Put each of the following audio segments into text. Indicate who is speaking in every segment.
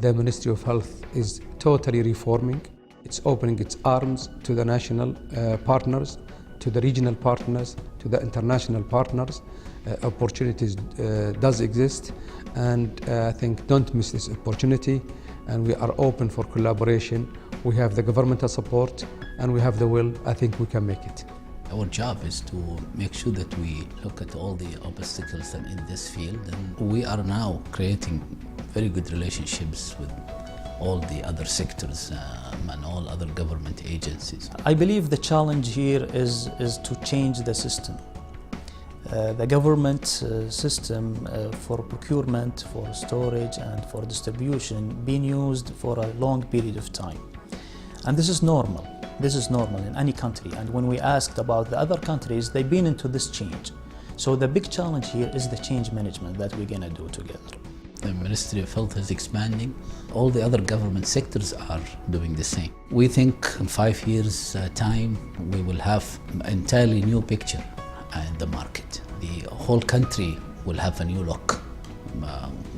Speaker 1: The Ministry of Health is totally reforming. It's opening its arms to the national partners, to the regional partners, to the international partners. Opportunities does exist, and I think don't miss this opportunity, and we are open for collaboration. We have the governmental support and we have the will. I think we can make it.
Speaker 2: Our job is to make sure that we look at all the obstacles in this field, and we are now creating very good relationships with all the other sectors and all other government agencies.
Speaker 3: I believe the challenge here is to change the system. The government system for procurement, for storage and for distribution being used for a long period of time. And this is normal. This is normal in any country. And when we asked about the other countries, they've been into this change. So the big challenge here is the change management that we're going to do together.
Speaker 2: The Ministry of Health is expanding. All the other government sectors are doing the same. We think in 5 years' time, we will have an entirely new picture in the market. The whole country will have a new look.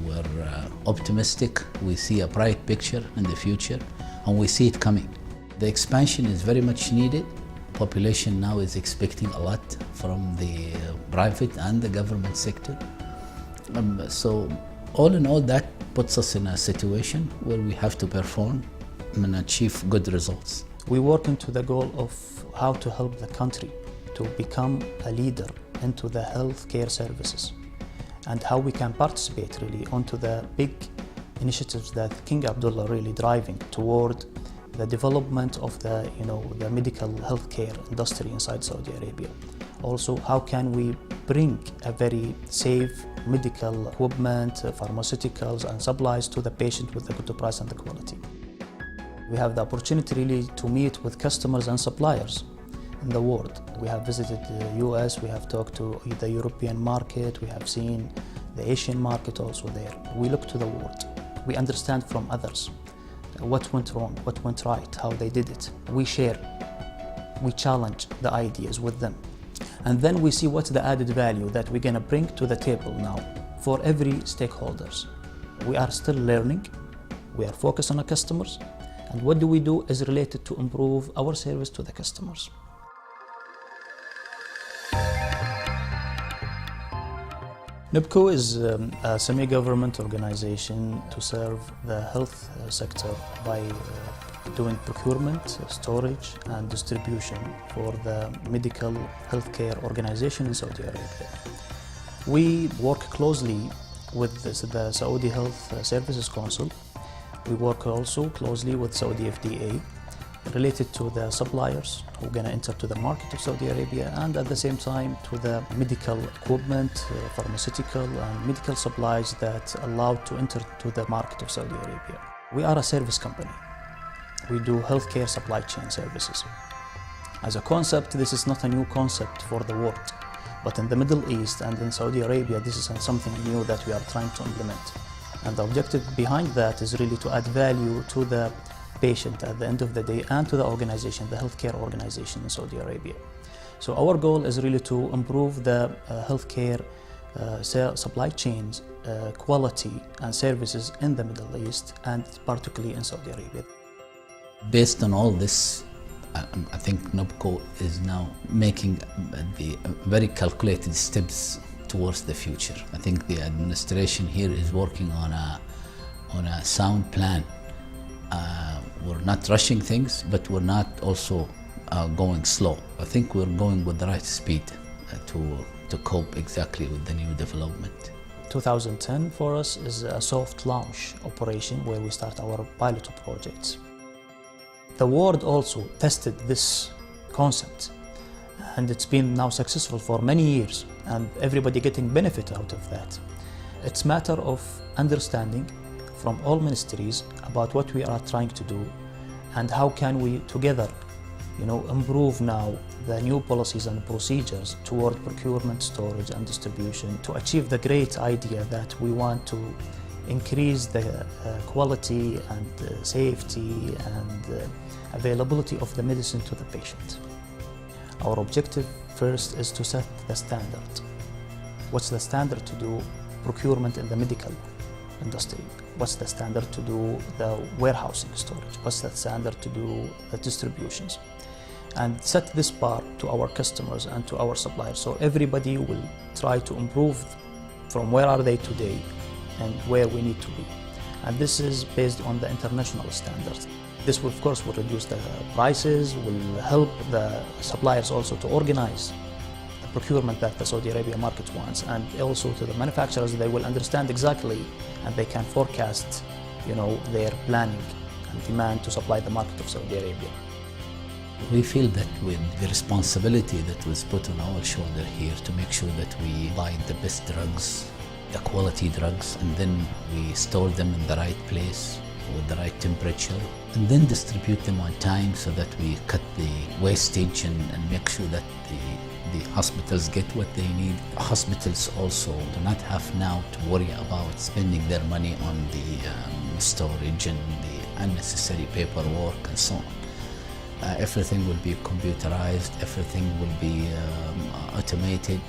Speaker 2: We're optimistic. We see a bright picture in the future, and we see it coming. The expansion is very much needed. Population now is expecting a lot from the private and the government sector. So all in all, that puts us in a situation where we have to perform and achieve good results.
Speaker 3: We work into the goal of how to help the country to become a leader into the healthcare services, and how we can participate really onto the big initiatives that King Abdullah really driving toward the development of the medical healthcare industry inside Saudi Arabia. Also, how can we bring a very safe medical equipment, pharmaceuticals and supplies to the patient with the good price and the quality. We have the opportunity really to meet with customers and suppliers in the world. We have visited the US, we have talked to the European market, we have seen the Asian market also there. We look to the world. We understand from others what went wrong, what went right, how they did it. We share, we challenge the ideas with them. And then we see what's the added value that we're gonna bring to the table now for every stakeholders. We are still learning, we are focused on our customers, and what do we do is related to improve our service to the customers. NUPCO is a semi-government organization to serve the health sector by doing procurement, storage and distribution for the medical healthcare organization in Saudi Arabia. We work closely with the Saudi Health Services Council. We work also closely with Saudi FDA related to the suppliers who are going to enter to the market of Saudi Arabia, and at the same time to the medical equipment, pharmaceutical and medical supplies that allow to enter to the market of Saudi Arabia. We are a service company. We do healthcare supply chain services. As a concept, this is not a new concept for the world, but in the Middle East and in Saudi Arabia, this is something new that we are trying to implement. And the objective behind that is really to add value to the patient at the end of the day and to the organization, the healthcare organization in Saudi Arabia. So our goal is really to improve the healthcare supply chains, quality and services in the Middle East and particularly in Saudi Arabia.
Speaker 2: Based on all this, I think NUPCO is now making the very calculated steps towards the future. I think the administration here is working on a sound plan. We're not rushing things, but we're not also going slow. I think we're going with the right speed to cope exactly with the new development.
Speaker 3: 2010 for us is a soft launch operation where we start our pilot projects. The world also tested this concept, and it's been now successful for many years, and everybody getting benefit out of that. It's a matter of understanding from all ministries about what we are trying to do and how can we together improve now the new policies and procedures toward procurement, storage and distribution to achieve the great idea that we want to increase the quality and safety and availability of the medicine to the patient. Our objective first is to set the standard. What's the standard to do procurement in the medical industry? What's the standard to do the warehousing storage? What's the standard to do the distributions? And set this bar to our customers and to our suppliers, so everybody will try to improve from where are they today and where we need to be. And this is based on the international standards. This will, of course, will reduce the prices, will help the suppliers also to organize the procurement that the Saudi Arabia market wants, and also to the manufacturers, they will understand exactly and they can forecast, their planning and demand to supply the market of Saudi Arabia.
Speaker 2: We feel that with the responsibility that was put on our shoulder here to make sure that we buy the best drugs, the quality drugs, and then we store them in the right place with the right temperature, and then distribute them on time so that we cut the wastage and make sure that the hospitals get what they need. Hospitals also do not have now to worry about spending their money on the storage and the unnecessary paperwork and so on. Everything will be computerized, everything will be automated.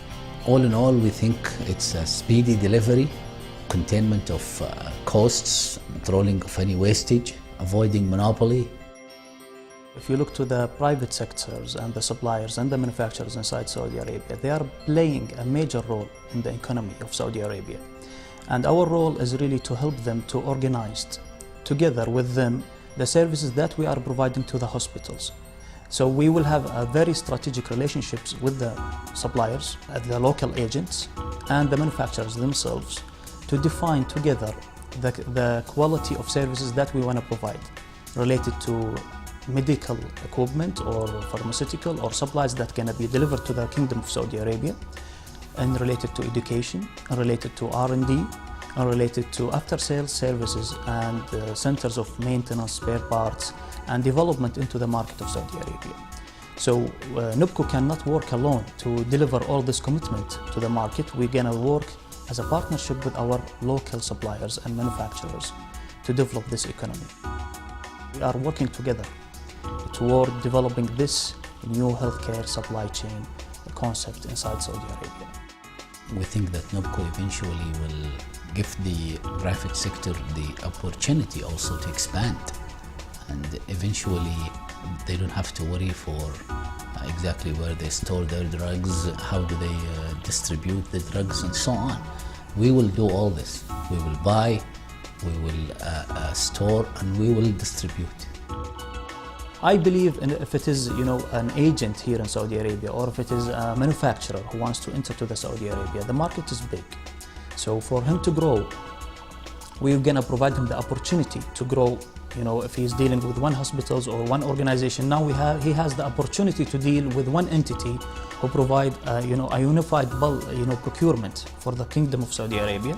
Speaker 2: All in all, we think it's a speedy delivery, containment of costs, controlling of any wastage, avoiding monopoly.
Speaker 3: If you look to the private sectors and the suppliers and the manufacturers inside Saudi Arabia, they are playing a major role in the economy of Saudi Arabia. And our role is really to help them to organize together with them the services that we are providing to the hospitals. So we will have a very strategic relationships with the suppliers, the local agents, and the manufacturers themselves to define together the quality of services that we want to provide related to medical equipment or pharmaceutical or supplies that can be delivered to the Kingdom of Saudi Arabia, and related to education, and related to R&D, and related to after-sales services and centers of maintenance, spare parts, and development into the market of Saudi Arabia. So NUPCO cannot work alone to deliver all this commitment to the market. We're going to work as a partnership with our local suppliers and manufacturers to develop this economy. We are working together toward developing this new healthcare supply chain concept inside Saudi Arabia.
Speaker 2: We think that NUPCO eventually will give the private sector the opportunity also to expand, and eventually they don't have to worry for exactly where they store their drugs, how do they distribute the drugs, and so on. We will do all this. We will buy, we will store, and we will distribute.
Speaker 3: I believe if it is, an agent here in Saudi Arabia, or if it is a manufacturer who wants to enter to the Saudi Arabia, the market is big. So for him to grow, we're going to provide him the opportunity to grow. If he's dealing with one hospital or one organization, now he has the opportunity to deal with one entity who provide, a unified procurement for the Kingdom of Saudi Arabia,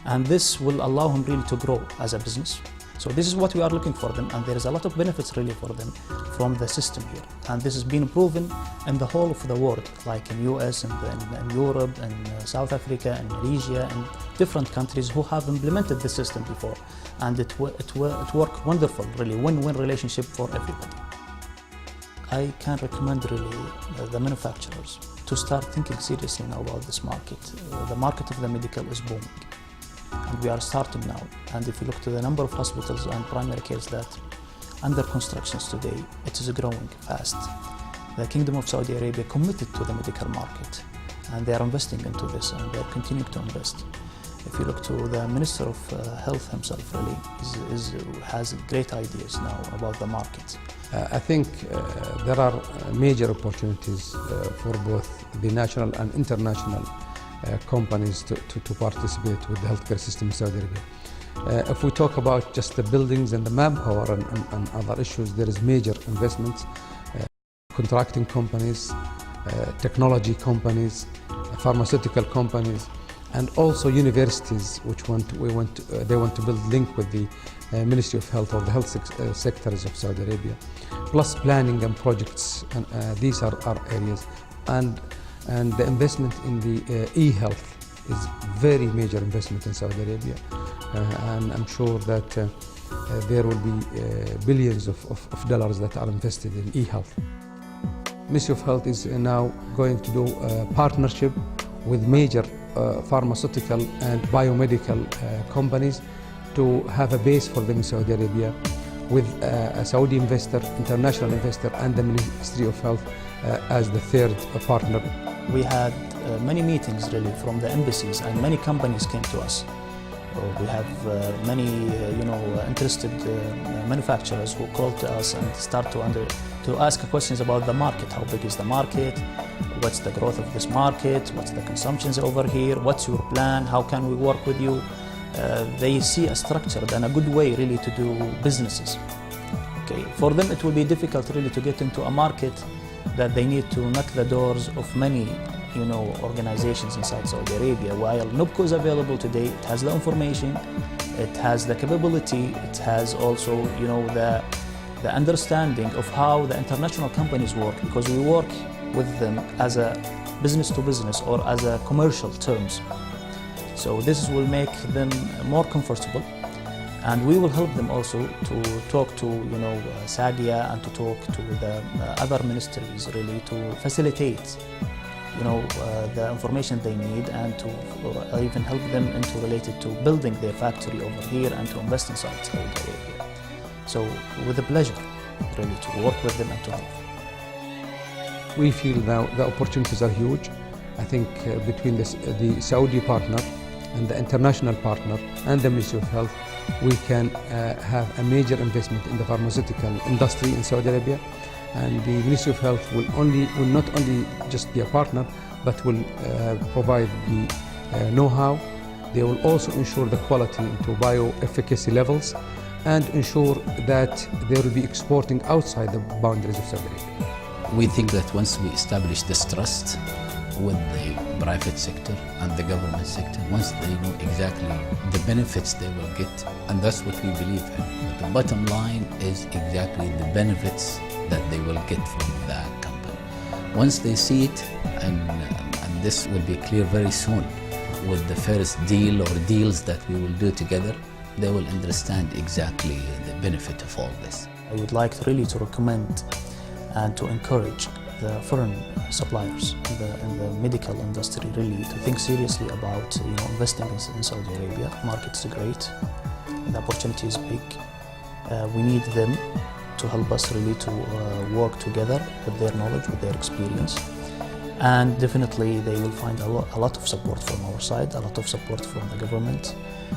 Speaker 3: and this will allow him really to grow as a business. So this is what we are looking for them, and there is a lot of benefits really for them from the system here. And this has been proven in the whole of the world, like in US and in Europe and South Africa and Malaysia and different countries who have implemented the system before. And it worked wonderful, really win-win relationship for everybody. I can recommend really the manufacturers to start thinking seriously now about this market. The market of the medical is booming. And we are starting now. And if you look to the number of hospitals and primary cares that under constructions today, it is growing fast. The Kingdom of Saudi Arabia committed to the medical market, and they are investing into this, and they are continuing to invest. If you look to the Minister of Health himself, really has great ideas now about the market.
Speaker 1: I think there are major opportunities for both the national and international companies to participate with the healthcare system in Saudi Arabia. If we talk about just the buildings and the manpower and other issues, there is major investments, contracting companies, technology companies, pharmaceutical companies, and also universities which they want to build link with the Ministry of Health or the health sectors of Saudi Arabia, plus planning and projects, and these are our areas. And the investment in the e-health is very major investment in Saudi Arabia, and I'm sure that there will be billions of dollars that are invested in e-health. Ministry of Health is now going to do a partnership with major pharmaceutical and biomedical companies to have a base for them in Saudi Arabia, with a Saudi investor, international investor, and the Ministry of Health as the third partner.
Speaker 3: We had many meetings really from the embassies, and many companies came to us. We have many interested manufacturers who called to us and start to ask questions about the market. How big is the market? What's the growth of this market? What's the consumptions over here? What's your plan? How can we work with you? They see a structured and a good way really to do businesses. Okay, for them it will be difficult really to get into a market that they need to knock the doors of many organizations inside Saudi Arabia. While NUPCO is available today, it has the information, it has the capability, it has also the understanding of how the international companies work, because we work with them as a business to business or as a commercial terms. So this will make them more comfortable, and we will help them also to talk to SAGIA and to talk to the other ministries really to facilitate the information they need, and to even help them into related to building their factory over here and to invest inside Saudi Arabia. So with a pleasure really to work with them and to help.
Speaker 1: We feel now the opportunities are huge. I think between the Saudi partner and the international partner and the Ministry of Health, we can have a major investment in the pharmaceutical industry in Saudi Arabia. And the Ministry of Health will not only just be a partner, but will provide the know-how. They will also ensure the quality into bioefficacy levels and ensure that they will be exporting outside the boundaries of Saudi Arabia.
Speaker 2: We think that once we establish this trust with the private sector and the government sector, once they know exactly the benefits they will get, and that's what we believe in. But the bottom line is exactly the benefits that they will get from the company. Once they see it, and this will be clear very soon with the first deal or deals that we will do together, they will understand exactly the benefit of all this.
Speaker 3: I would like really to recommend and to encourage the foreign suppliers in the medical industry really to think seriously about investing in Saudi Arabia. The market is great, the opportunity is big. We need them to help us really to work together with their knowledge, with their experience. And definitely they will find a lot of support from our side, a lot of support from the government.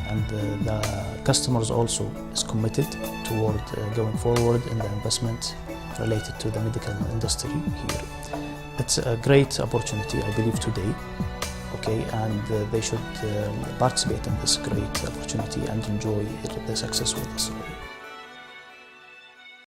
Speaker 3: And the customers also is committed toward going forward in the investment related to the medical industry here. It's a great opportunity, I believe, today. Okay, and they should participate in this great opportunity and enjoy the success with us.